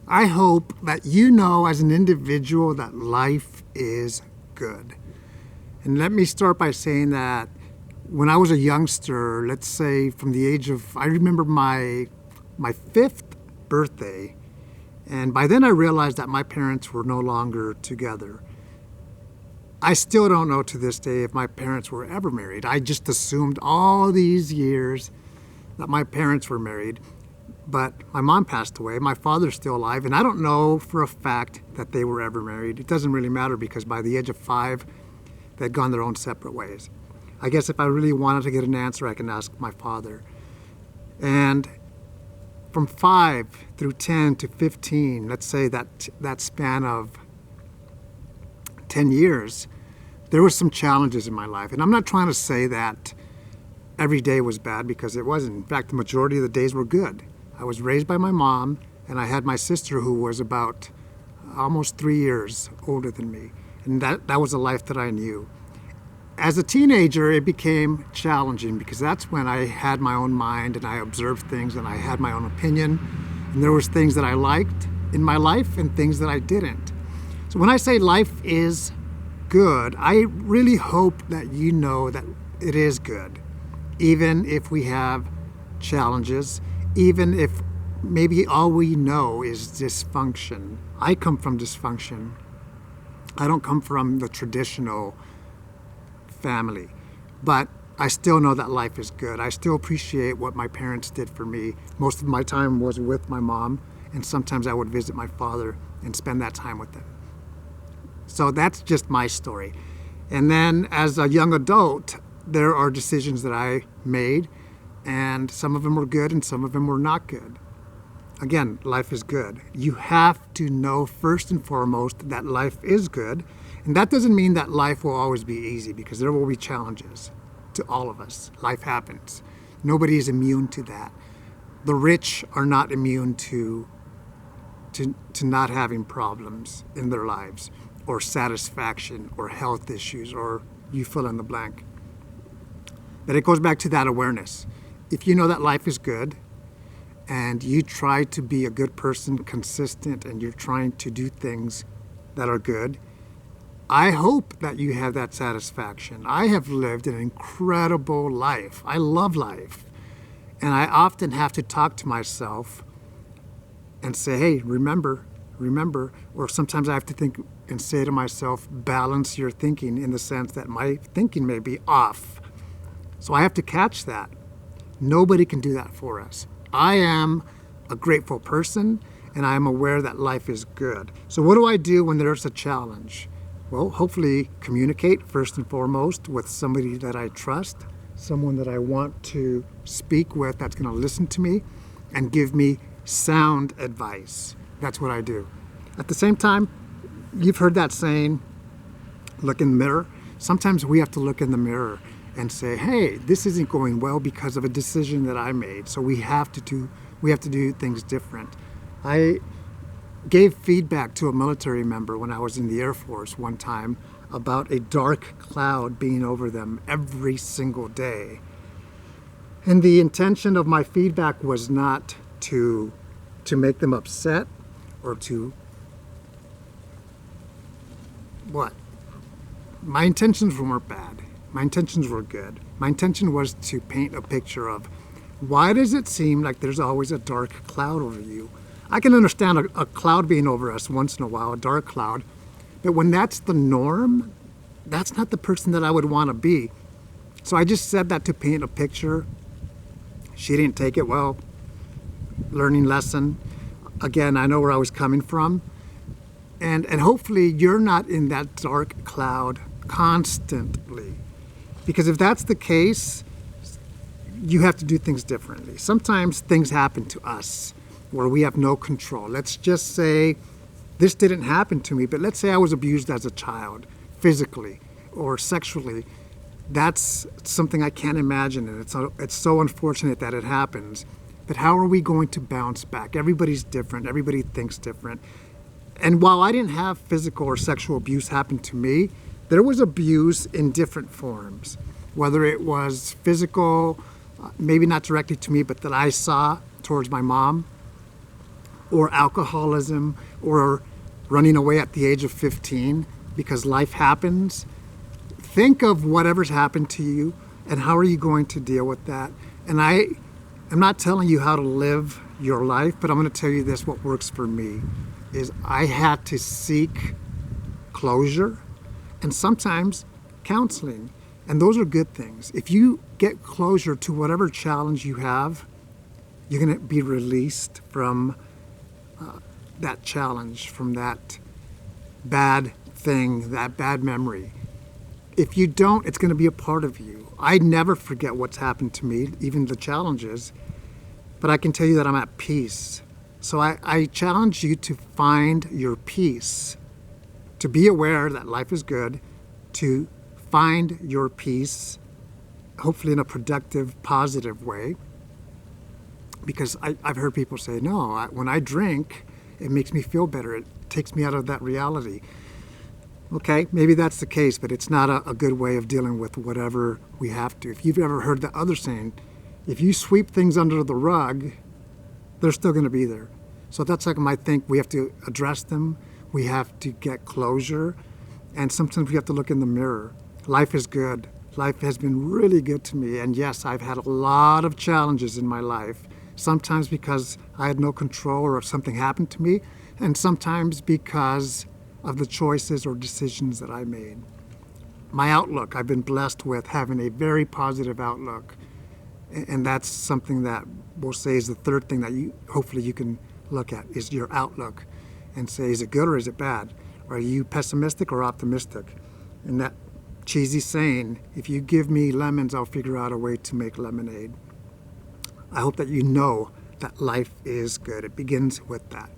I hope that you know as an individual that life is good. And let me start by saying that when I was a youngster, let's say from the age of, I remember my fifth birthday, and by then I realized that my parents were no longer together. I still don't know to this day if my parents were ever married. I just assumed all these years that my parents were married. But my mom passed away, my father's still alive, and I don't know for a fact that they were ever married. It doesn't really matter because by the age of 5, they'd gone their own separate ways. I guess if I really wanted to get an answer, I can ask my father. And from 5 through 10 to 15, let's say that span of 10 years, there were some challenges in my life. And I'm not trying to say that every day was bad because it wasn't. In fact, the majority of the days were good. I was raised by my mom, and I had my sister who was about almost 3 years older than me. And that was a life that I knew. As a teenager, it became challenging because that's when I had my own mind and I observed things and I had my own opinion. And there was things that I liked in my life and things that I didn't. So when I say life is good, I really hope that you know that it is good, even if we have challenges, even if maybe all we know is dysfunction. I come from dysfunction. I don't come from the traditional family, but I still know that life is good. I still appreciate what my parents did for me. Most of my time was with my mom, and sometimes I would visit my father and spend that time with them. So that's just my story. And then as a young adult, there are decisions that I made, and some of them were good and some of them were not good. Again, life is good. You have to know first and foremost that life is good. And that doesn't mean that life will always be easy because there will be challenges to all of us. Life happens. Nobody is immune to that. The rich are not immune to not having problems in their lives or satisfaction or health issues or you fill in the blank. But it goes back to that awareness. If you know that life is good and you try to be a good person, consistent, and you're trying to do things that are good, I hope that you have that satisfaction. I have lived an incredible life. I love life. And I often have to talk to myself and say, hey, remember. Or sometimes I have to think and say to myself, balance your thinking in the sense that my thinking may be off. So I have to catch that. Nobody can do that for us. I am a grateful person, and I am aware that life is good. So what do I do when there's a challenge? Well, hopefully communicate first and foremost with somebody that I trust, someone that I want to speak with that's going to listen to me and give me sound advice. That's what I do. At the same time, you've heard that saying, look in the mirror. Sometimes we have to look in the mirror and say, hey, this isn't going well because of a decision that I made. So we have to do things different. I gave feedback to a military member when I was in the Air Force one time about a dark cloud being over them every single day. And the intention of my feedback was not to make them upset or to what? My intentions weren't bad. My intentions were good. My intention was to paint a picture of why does it seem like there's always a dark cloud over you? I can understand a cloud being over us once in a while, a dark cloud, but when that's the norm, that's not the person that I would want to be. So I just said that to paint a picture. She didn't take it well. Learning lesson. Again, I know where I was coming from. And hopefully you're not in that dark cloud constantly. Because if that's the case, you have to do things differently. Sometimes things happen to us where we have no control. Let's just say this didn't happen to me, but let's say I was abused as a child, physically or sexually. That's something I can't imagine, and it's so unfortunate that it happens. But how are we going to bounce back? Everybody's different. Everybody thinks different. And while I didn't have physical or sexual abuse happen to me, there was abuse in different forms, whether it was physical, maybe not directly to me, but that I saw towards my mom, or alcoholism or running away at the age of 15 because life happens. Think of whatever's happened to you and how are you going to deal with that. And I'm not telling you how to live your life, but I'm going to tell you this, what works for me is I had to seek closure and sometimes counseling. And those are good things. If you get closure to whatever challenge you have, you're going to be released from that challenge, from that bad thing, that bad memory. If you don't, it's going to be a part of you. I never forget what's happened to me, even the challenges, but I can tell you that I'm at peace. So I challenge you to find your peace, to be aware that life is good, to find your peace, hopefully in a productive, positive way. Because I've heard people say, no, when I drink, it makes me feel better. It takes me out of that reality. Okay, maybe that's the case, but it's not a good way of dealing with whatever we have to. If you've ever heard the other saying, if you sweep things under the rug, they're still going to be there. So that's like I think we have to address them. We have to get closure. And sometimes we have to look in the mirror. Life is good. Life has been really good to me. And yes, I've had a lot of challenges in my life. Sometimes because I had no control or something happened to me, and sometimes because of the choices or decisions that I made. My outlook, I've been blessed with having a very positive outlook. And that's something that we'll say is the third thing that hopefully you can look at, is your outlook and say, is it good or is it bad? Are you pessimistic or optimistic? And that cheesy saying, if you give me lemons, I'll figure out a way to make lemonade. I hope that you know that life is good. It begins with that.